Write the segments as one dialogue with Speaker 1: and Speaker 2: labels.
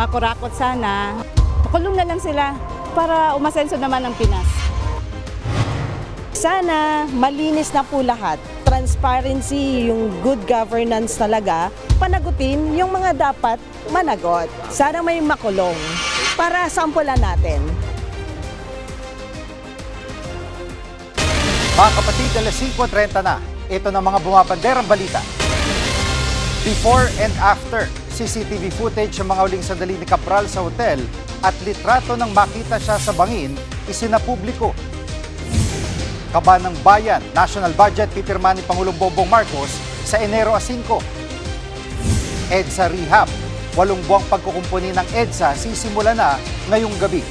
Speaker 1: makurakot sana. Makulong na lang sila para umasenso naman ang Pinas.
Speaker 2: Sana malinis na po lahat. Transparency, yung good governance talaga, panagutin yung mga dapat managot. Sana may makulong para sampulan natin.
Speaker 3: Mga kapatid, alas 5:30 na. Ito na mga bumabanderang balita. Before and after, CCTV footage ng mga uling sandali ni Cabral sa hotel at litrato ng makita siya sa bangin, isinapubliko. Kaba ng Bayan, National Budget pipirma ni Pangulong Bongbong Marcos sa Enero 5. EDSA Rehab, 8 buwang pagkukumpuni ng EDSA sisimula na ngayong gabi.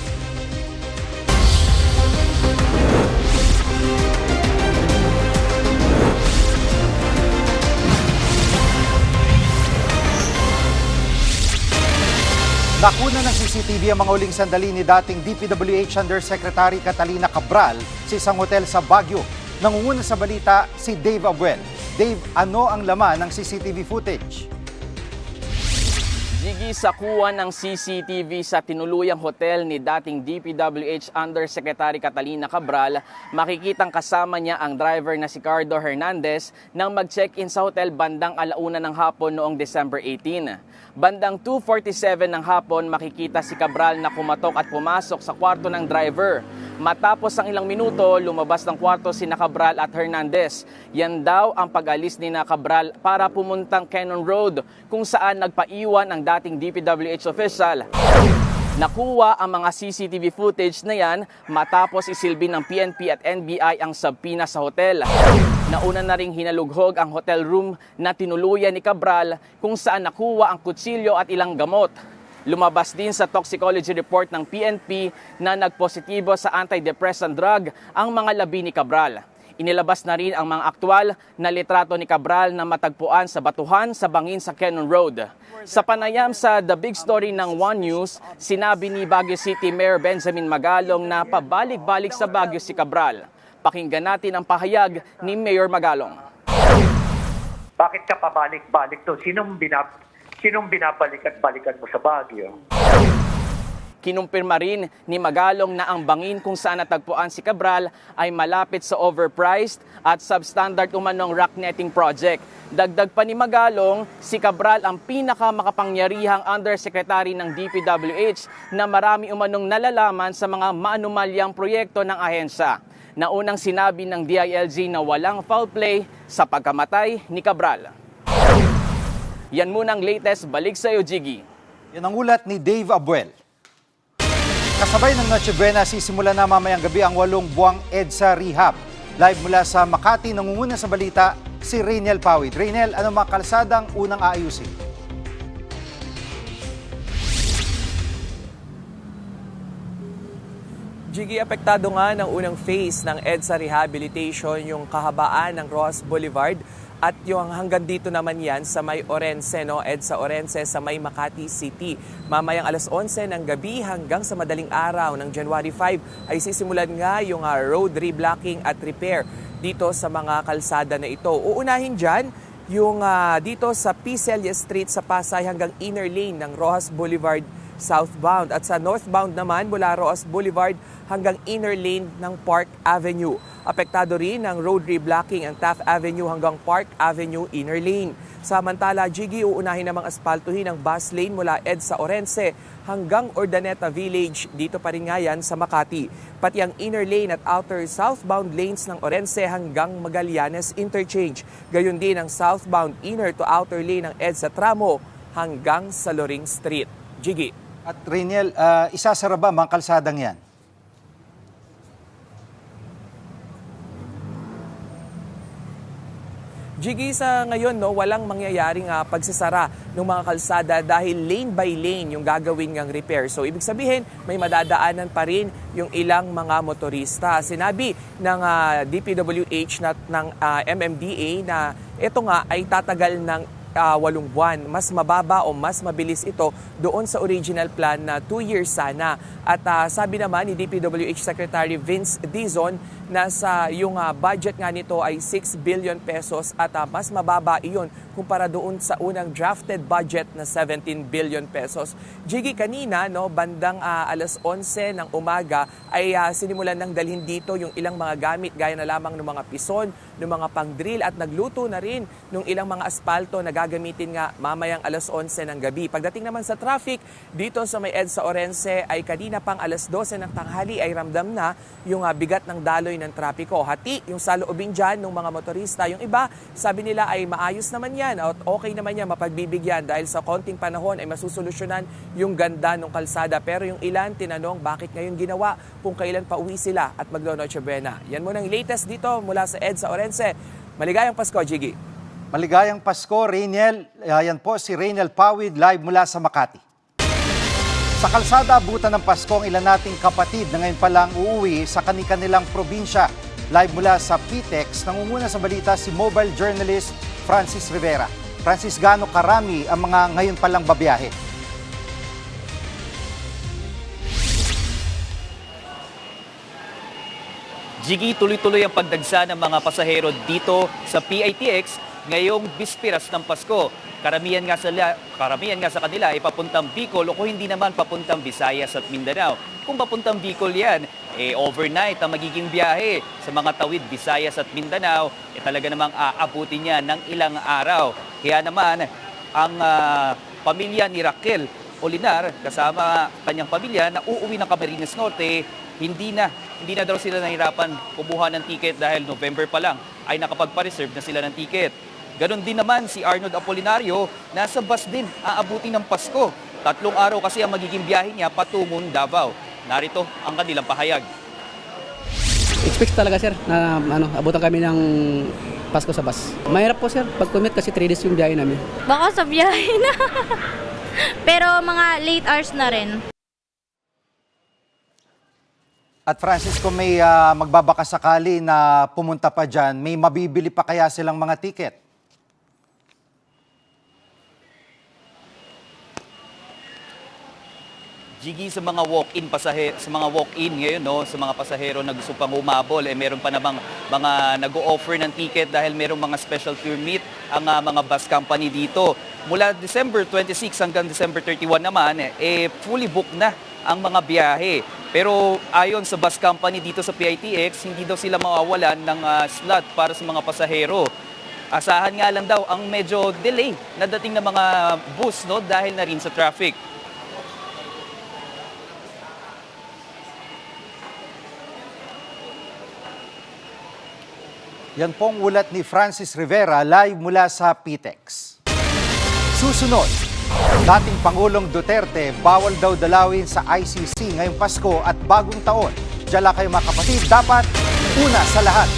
Speaker 3: Nakuna ng CCTV ang mga uling sandali ni dating DPWH Undersecretary Catalina Cabral sa isang hotel sa Baguio. Nangunguna sa balita si Dave Abuel. Dave, ano ang laman ng CCTV footage?
Speaker 4: Jiggy, sa kuha ng CCTV sa tinuluyang hotel ni dating DPWH Undersecretary Catalina Cabral, makikitang kasama niya ang driver na si Cardo Hernandez nang mag-check-in sa hotel bandang 1:00 ng hapon noong December 18. Bandang 2:47 ng hapon, makikita si Cabral na kumatok at pumasok sa kwarto ng driver. Matapos ang ilang minuto, lumabas ng kwarto sina Cabral at Hernandez. Yan daw ang pag-alis ni Cabral para pumuntang Cannon Road, kung saan nagpaiwan ang dating DPWH official. Nakuha ang mga CCTV footage na yan matapos isilbi ng PNP at NBI ang subpoena sa hotel. Nauna na ring hinalughog ang hotel room na tinuluyan ni Cabral, kung saan nakuha ang kutsilyo at ilang gamot. Lumabas din sa toxicology report ng PNP na nagpositibo sa antidepressant drug ang mga labi ni Cabral. Inilabas na rin ang mga aktwal na litrato ni Cabral na matagpuan sa batuhan sa bangin sa Cannon Road. Sa panayam sa The Big Story ng One News, sinabi ni Baguio City Mayor Benjamin Magalong na pabalik-balik sa Baguio si Cabral. Pakinggan natin ang pahayag ni Mayor Magalong.
Speaker 5: Bakit ka pabalik-balik to? Sinong binabalik at balikan mo sa Baguio?
Speaker 4: Kinumpirma rin ni Magalong na ang bangin kung saan natagpuan si Cabral ay malapit sa overpriced at substandard umanong rock netting project. Dagdag pa ni Magalong, si Cabral ang pinakamakapangyarihang undersecretary ng DPWH na marami umanong nalalaman sa mga maanumalyang proyekto ng ahensya. Naunang sinabi ng DILG na walang foul play sa pagkamatay ni Cabral. Yan muna ang latest. Balik sa iyo, Jiggy.
Speaker 3: Yan ang ulat ni Dave Abuel. Kasabay ng Noche Buena, sisimula na mamayang gabi ang 8 buwang EDSA Rehab. Live mula sa Makati, nangunguna sa balita si Rainiel Pawid. Rainiel, ano mga kalsadang unang aayusin?
Speaker 6: Jiggy, apektado nga ng unang phase ng EDSA Rehabilitation yung kahabaan ng Roxas Boulevard at yung hanggang dito naman yan sa may Orense, no? EDSA Orense sa may Makati City. Mamayang alas 11 ng gabi hanggang sa madaling araw ng January 5 ay sisimulan nga yung road reblocking at repair dito sa mga kalsada na ito. Uunahin dyan yung dito sa P. Celia Street sa Pasay hanggang inner lane ng Roxas Boulevard southbound at sa northbound naman mula Roxas Boulevard hanggang inner lane ng Park Avenue. Apektado rin ng road reblocking ang Taft Avenue hanggang Park Avenue inner lane. Samantala, Jiggy, uunahin namang aspaltuhin ang bus lane mula EDSA Orense hanggang Urdaneta Village. Dito pa rin nga yan sa Makati. Pati ang inner lane at outer southbound lanes ng Orense hanggang Magallanes Interchange. Gayon din ang southbound inner to outer lane ng EDSA Tramo hanggang sa Loring Street. Jiggy.
Speaker 3: At Rainiel, isasara ba mga kalsadang yan?
Speaker 6: Jiggy, sa ngayon, no, walang mangyayaring pagsasara ng mga kalsada dahil lane by lane yung gagawin ng repair. So, ibig sabihin, may madadaanan pa rin yung ilang mga motorista. Sinabi ng DPWH ng MMDA na ito nga ay tatagal ng 8 buwan. Mas mababa o mas mabilis ito doon sa original plan na 2 years sana. At sabi naman ni DPWH Secretary Vince Dizon nasa yung budget nga nito ay 6 billion pesos at mas mababa iyon kumpara doon sa unang drafted budget na 17 billion pesos. Jiggy, kanina bandang alas 11 ng umaga ay sinimulan ng dalhin dito yung ilang mga gamit gaya na lamang ng mga pison, ng mga pang-drill at nagluto na rin ng ilang mga asfalto na gagamitin nga mamayang alas 11 ng gabi. Pagdating naman sa traffic, dito sa may EDSA Orense ay kanina pang alas 12 ng tanghali ay ramdam na yung bigat ng daloy ng trapiko. Hati yung saloobin dyan ng mga motorista. Yung iba, sabi nila ay maayos naman yan at okay naman yan, mapagbibigyan dahil sa konting panahon ay masusolusyonan yung ganda ng kalsada. Pero yung ilan tinanong bakit ngayon ginawa kung kailan pa uwi sila at magno-Noche Buena. Yan muna ang latest dito mula sa EDSA Orense. Maligayang Pasko, Jiggy.
Speaker 3: Maligayang Pasko, Rainiel. Yan po si Rainiel Pawid live mula sa Makati. Sa kalsada, abutan ng Pasko ang ilan nating kapatid na ngayon palang uuwi sa kanilang probinsya. Live mula sa PTEX, nangunguna sa balita si mobile journalist Francis Rivera. Francis, gaano karami ang mga ngayon palang babiyahe?
Speaker 7: Jiggy, tuloy-tuloy ang pagdagsa ng mga pasahero dito sa PITX ngayong bispiras ng Pasko. Karamihan nga sa kanila ay papuntang Bicol o kung hindi naman papuntang Visayas at Mindanao. Kung papuntang Bicol yan, overnight ang magiging biyahe sa mga tawid Visayas at Mindanao, talaga namang aabutin niya ng ilang araw. Kaya naman, ang pamilya ni Raquel Olinar kasama kanyang pamilya na uuwi ng Camarines Norte, hindi na daw sila nahirapan kumuha ng ticket dahil November pa lang ay nakapagpa-reserve na sila ng ticket. Ganon din naman si Arnold Apolinario, nasa bus din aabutin ng Pasko. 3 araw kasi ang magiging biyahe niya patungong Davao. Narito ang kanilang pahayag.
Speaker 8: Expect talaga sir na abutan kami ng Pasko sa bus. Mahirap po sir pag-commute kasi 3 days yung biyahe namin.
Speaker 9: Baka sa biyahe na. Pero mga late hours na rin.
Speaker 3: At Francis, kung may magbabaka sakali na pumunta pa dyan, may mabibili pa kaya silang mga ticket?
Speaker 7: Jiggy, sa mga walk-in ngayon, sa mga pasahero na gusto pang humabol, meron pa namang mga nag-o-offer ng ticket dahil merong mga special permit ang mga bus company dito. Mula December 26 hanggang December 31 naman, fully booked na ang mga biyahe. Pero ayon sa bus company dito sa PITX, hindi daw sila mawawalan ng slot para sa mga pasahero. Asahan nga lang daw ang medyo delay na dating ng mga bus dahil na rin sa traffic.
Speaker 3: Yan pong ulat ni Francis Rivera live mula sa PTEX. Susunod, dating Pangulong Duterte bawal daw dalawin sa ICC ngayong Pasko at bagong taon. Diyan lang kayo mga kapatid, dapat una sa lahat.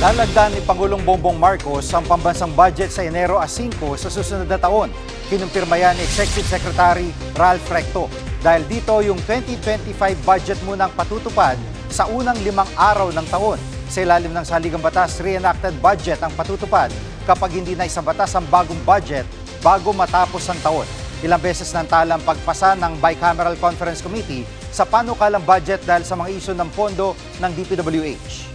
Speaker 3: Lalagdan ni Pangulong Bongbong Marcos ang pambansang budget sa Enero a 5 sa susunod na taon. Kinumpirma yan ni Executive Secretary Ralph Recto. Dahil dito yung 2025 budget munang patutupad sa unang 5 araw ng taon. Sa ilalim ng saligang batas, reenacted budget ang patutupad kapag hindi na isang batas ang bagong budget bago matapos ang taon. Ilang beses nang talang pagpasa ng Bicameral Conference Committee sa panukalang budget dahil sa mga isyu ng pondo ng DPWH.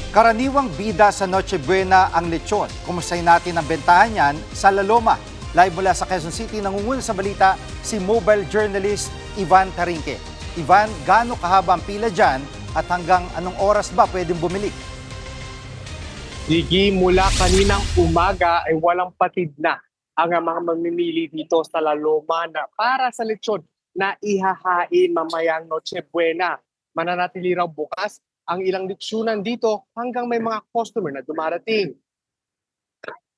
Speaker 3: Karaniwang bida sa Noche Buena ang lechon. Kumustahin natin ang bentahan niyan sa La Loma. Live mula sa Quezon City, nangunguna sa balita si mobile journalist Ivan Tarinque. Ivan, gaano kahaba ang pila dyan at hanggang anong oras ba pwedeng bumili?
Speaker 10: Digi, mula kaninang umaga ay walang patid na ang mga mamimili dito sa La Loma na para sa lechon na ihahain mamayang Noche Buena. Mananatili raw bukas ang ilang lechonan dito hanggang may mga customer na dumarating.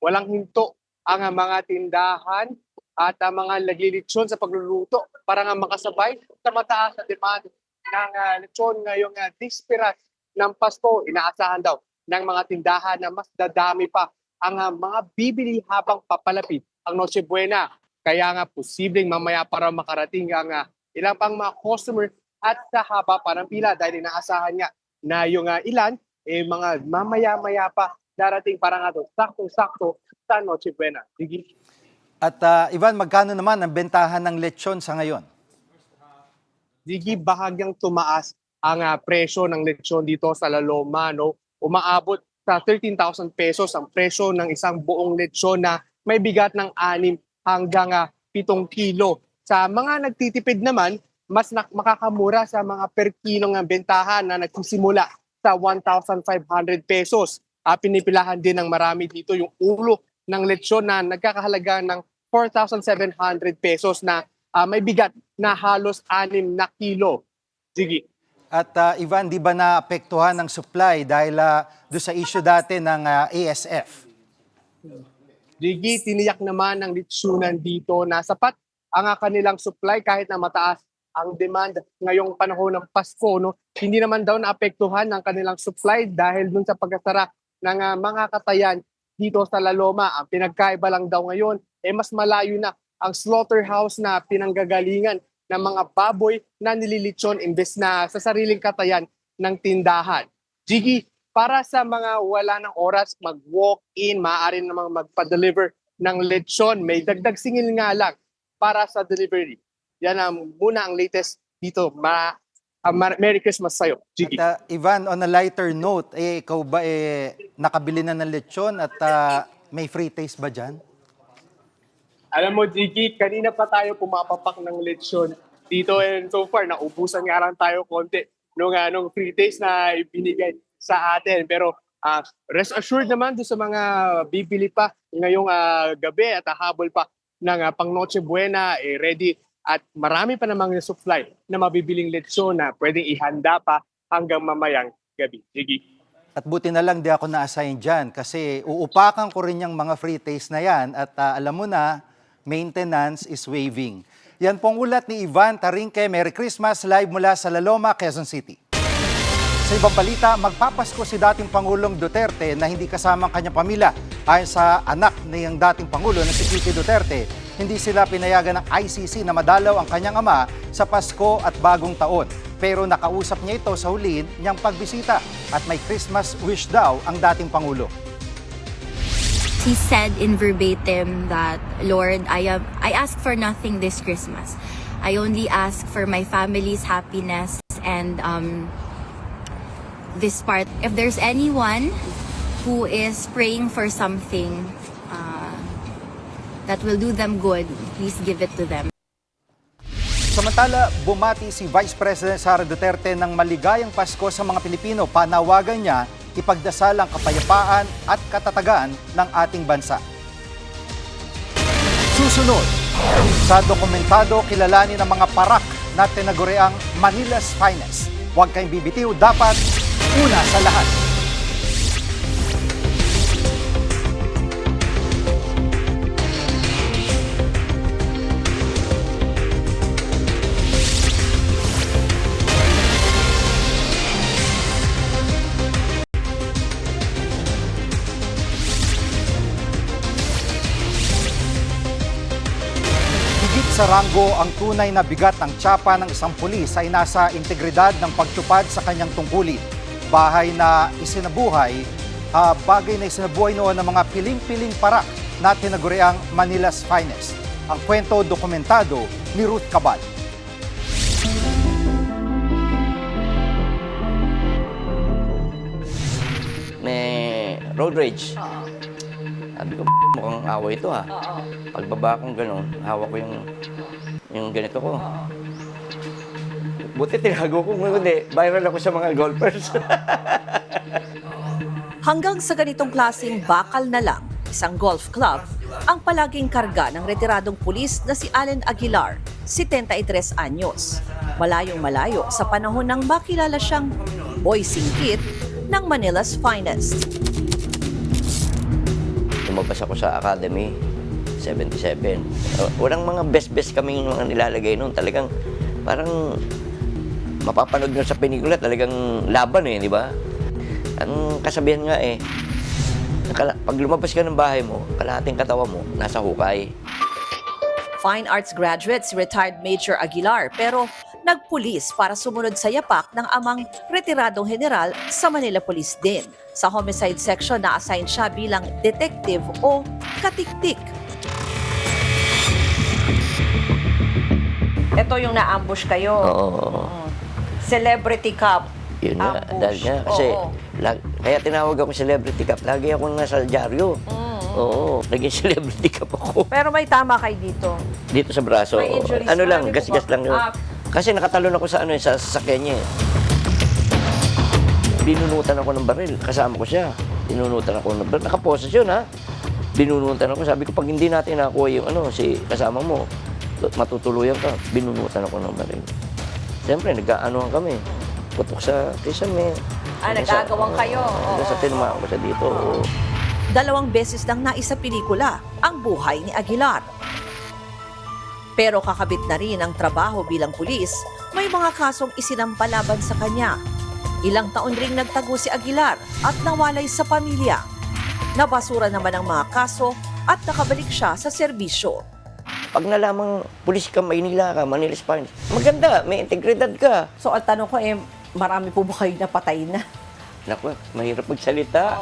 Speaker 10: Walang hinto ang mga tindahan at ang mga naglilitsyon sa pagluluto para nga makasabay sa mataas na demand ng lechon ngayong dispiras ng Pasko. Inaasahan daw ng mga tindahan na mas dadami pa ang mga bibili habang papalapit ang Noche Buena. Kaya nga posibleng mamaya para makarating ang ilang pang mga customer at sa haba pa ng pila dahil inaasahan nga na yung ilan, mga mamaya-maya pa darating para nga to, saktong-sakto sa Noche Buena. Sige.
Speaker 3: At Ivan, magkano naman ang bentahan ng lechon sa ngayon?
Speaker 10: Sige, bahagyang tumaas ang presyo ng lechon dito sa La Loma, no? Umaabot sa 13,000 pesos ang presyo ng isang buong lechon na may bigat ng 6 hanggang 7 kilo. Sa mga nagtitipid naman, mas makakamura sa mga per kilo ng bentahan na nagsisimula sa 1,500 pesos. Pinipilahan din ng marami dito yung ulo ng lechon na nagkakahalaga ng 4,700 pesos na may bigat na halos 6 na kilo. Sige.
Speaker 3: At Ivan, di ba naapektuhan ng supply dahil doon sa issue dati ng ASF?
Speaker 10: Digi, tiniyak naman ng lechonan dito na sapat ang kanilang supply kahit na mataas ang demand ngayong panahon ng Pasko. No? Hindi naman daw naapektuhan ng kanilang supply dahil dun sa pagkasara ng mga katayan dito sa La Loma. Ang pinagkaiba lang daw ngayon, mas malayo na ang slaughterhouse na pinanggagalingan ng mga baboy na nililitsyon imbes na sa sariling katayan ng tindahan. Gigi, para sa mga wala ng oras mag-walk-in, maaari namang magpa-deliver ng lechon. May dagdag singil nga lang para sa delivery. Yan muna ang latest dito. Merry Christmas sa'yo, Gigi.
Speaker 3: At Ivan, on a lighter note, ikaw ba nakabili na ng lechon at may free taste ba dyan?
Speaker 10: Alam mo, Gigi, kanina pa tayo pumapapak ng lechon dito and so far, naubusan nga lang tayo konti nung free taste na ibinigay sa atin. Pero rest assured naman doon sa mga bibili pa ngayong gabi at habol pa ng pang Noche Buena, ready at marami pa namang supply na mabibiling lechon na pwedeng ihanda pa hanggang mamayang gabi. Gigi.
Speaker 3: At buti na lang di ako na-assign dyan kasi uupakan ko rin yung mga free taste na yan at alam mo na, maintenance is waiving. Yan pong ulat ni Ivan Tarinque. Merry Christmas, live mula sa La Loma, Quezon City. Sa ibang balita, magpapasko si dating Pangulong Duterte na hindi kasama ang kanyang pamilya. Ayon sa anak niyang dating Pangulo na si Kiki Duterte, hindi sila pinayagan ng ICC na madalaw ang kanyang ama sa Pasko at Bagong Taon. Pero nakausap niya ito sa huli niyang pagbisita at may Christmas wish daw ang dating Pangulo.
Speaker 9: He said in verbatim that, Lord, I ask for nothing this Christmas. I only ask for my family's happiness and this part. If there's anyone who is praying for something that will do them good, please give it to them.
Speaker 3: Samantala, bumati si Vice President Sara Duterte ng maligayang Pasko sa mga Pilipino. Panawagan niya ipagdasal ang kapayapaan at katatagan ng ating bansa. Susunod, sa dokumentado kilalanin ang mga parak na tinaguriang Manila's Finest. Huwag kayong bibitiw, dapat una sa lahat. Sa ranggo ang tunay na bigat ng tsapa ng isang pulis ay nasa integridad ng pagtupad sa kanyang tungkulin. Bagay na isinabuhay noon ng mga piling-piling parak na tinaguriang Manila's Finest. Ang kwento dokumentado ni Ruth Cabal.
Speaker 11: May road rage. Sabi ko, mukhang away ito ha. Pagbaba kong gano'n, hawak ko yung ganito ko. Buti tinago ko, hindi, viral ako sa mga golfers.
Speaker 2: Hanggang sa ganitong klaseng bakal na lang, isang golf club, ang palaging karga ng retiradong pulis na si Allen Aguilar, 73 anyos. Malayong-malayo sa panahon nang makilala siyang boy singkit ng Manila's Finest.
Speaker 11: Lumabas ako sa Academy, 77. Walang mga best kaming mga nilalagay noon. Talagang parang mapapanood nyo sa pelikula, talagang laban di ba? Ang kasabihan nga pag lumabas ka ng bahay mo, kalahating katawa mo, nasa hukay.
Speaker 2: Fine Arts graduate si retired Major Aguilar pero
Speaker 12: nagpulis para sumunod sa yapak ng amang retiradong general sa Manila Police din. Sa homicide section, na-assign siya bilang detective o katiktik.
Speaker 13: Ito yung na-ambush kayo.
Speaker 11: Oo.
Speaker 13: Celebrity Cup.
Speaker 11: Yun nga,
Speaker 13: Ambush.
Speaker 11: dahil nga, kasi
Speaker 13: Oo.
Speaker 11: kaya tinawag ako Celebrity Cup. Lagi ako nasa dyaryo. Oo, naging Celebrity Cup ako.
Speaker 13: Pero may tama kayo dito.
Speaker 11: Dito sa braso.
Speaker 13: May injuries
Speaker 11: Ano
Speaker 13: pa,
Speaker 11: lang,
Speaker 13: di ba?
Speaker 11: gas-gas lang yun. Kasi nakatalon ako sa sa sasakyan niya. Binunutan ako ng baril. Kasama ko siya. Binunutan ako ng baril. Nakaposes yun, ha? Binunutan ako. Sabi ko, pag hindi natin nakuha yung si kasama mo, matutuluyan ka. Binunutan ako ng baril. Siyempre, nag-aanohan kami. Putok sa kisame.
Speaker 13: Nagagawang kayo.
Speaker 11: Sa tinama ko siya dito.
Speaker 12: 2 beses nang naisa pelikula ang buhay ni Aguilar. Pero kakabit na rin ang trabaho bilang pulis, may mga kasong isinampalaban sa kanya. Ilang taon ring nagtago si Aguilar at nawalay sa pamilya. Nabasura naman ang mga kaso at nakabalik siya sa serbisyo.
Speaker 11: Pag nalamang pulis ka, Maynila ka, Manila Spines, maganda, may integridad ka.
Speaker 13: So, ang tanong ko marami po ba kayo napatay na?
Speaker 11: Naku, mahirap magsalita.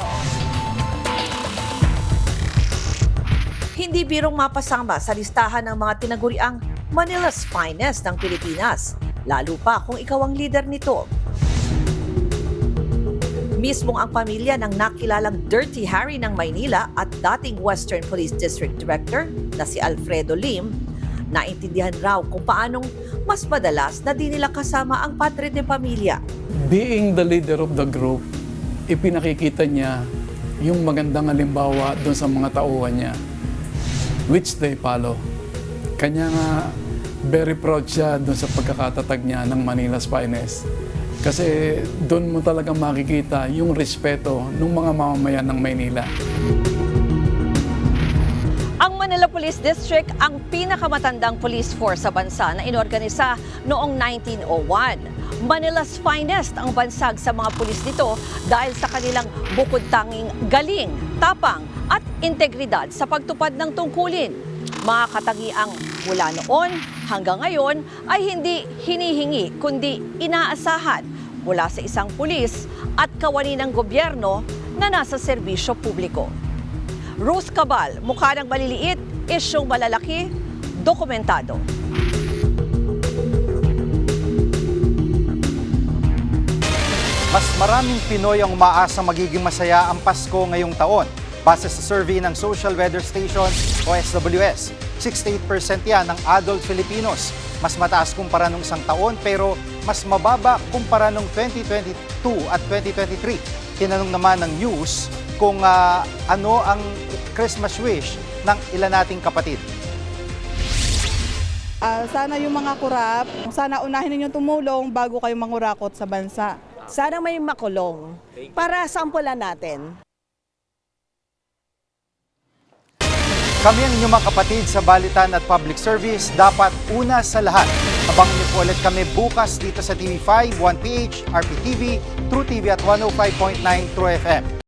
Speaker 12: Hindi birong mapasama sa listahan ng mga tinaguriang Manila's Finest ng Pilipinas, lalo pa kung ikaw ang leader nito. Mismong ang pamilya ng nakilalang Dirty Harry ng Maynila at dating Western Police District Director na si Alfredo Lim, naintindihan raw kung paanong mas madalas na di nila kasama ang padre de pamilya.
Speaker 14: Being the leader of the group, ipinakikita niya yung magandang halimbawa doon sa mga tauhan niya, which they follow. Kanya nga, very proud siya doon sa pagkakatatag niya ng Manila's Finest. Kasi doon mo talaga makikita yung respeto ng mga mamamayan ng Maynila.
Speaker 12: Ang Manila Police District ang pinakamatandang police force sa bansa na inorganisa noong 1901. Manila's Finest ang bansag sa mga pulis nito dahil sa kanilang bukod tanging galing, tapang at integridad sa pagtupad ng tungkulin. Mga katangiang mula noon hanggang ngayon ay hindi hinihingi kundi inaasahan mula sa isang pulis at kawani ng gobyerno na nasa serbisyo publiko. Ruth Cabal, mukha ng maliliit, isyong malalaki, dokumentado.
Speaker 3: Mas maraming Pinoy ang umaasa magiging masaya ang Pasko ngayong taon. Base sa survey ng Social Weather Stations o SWS, 68% yan ng adult Filipinos. Mas mataas kumpara nung isang taon pero mas mababa kumpara nung 2022 at 2023. Tinanong naman ng news kung ano ang Christmas wish ng ilan nating kapatid.
Speaker 1: Sana yung mga kurap, sana unahin ninyong tumulong bago kayo mangurakot sa bansa.
Speaker 2: Sana may makulong para sampulan natin.
Speaker 3: Kami ang inyong mga kapatid sa Balitan at Public Service. Dapat una sa lahat. Abangan niyo po ulit kami bukas dito sa TV5, 1PH, RPTV, True TV at 105.9 True FM.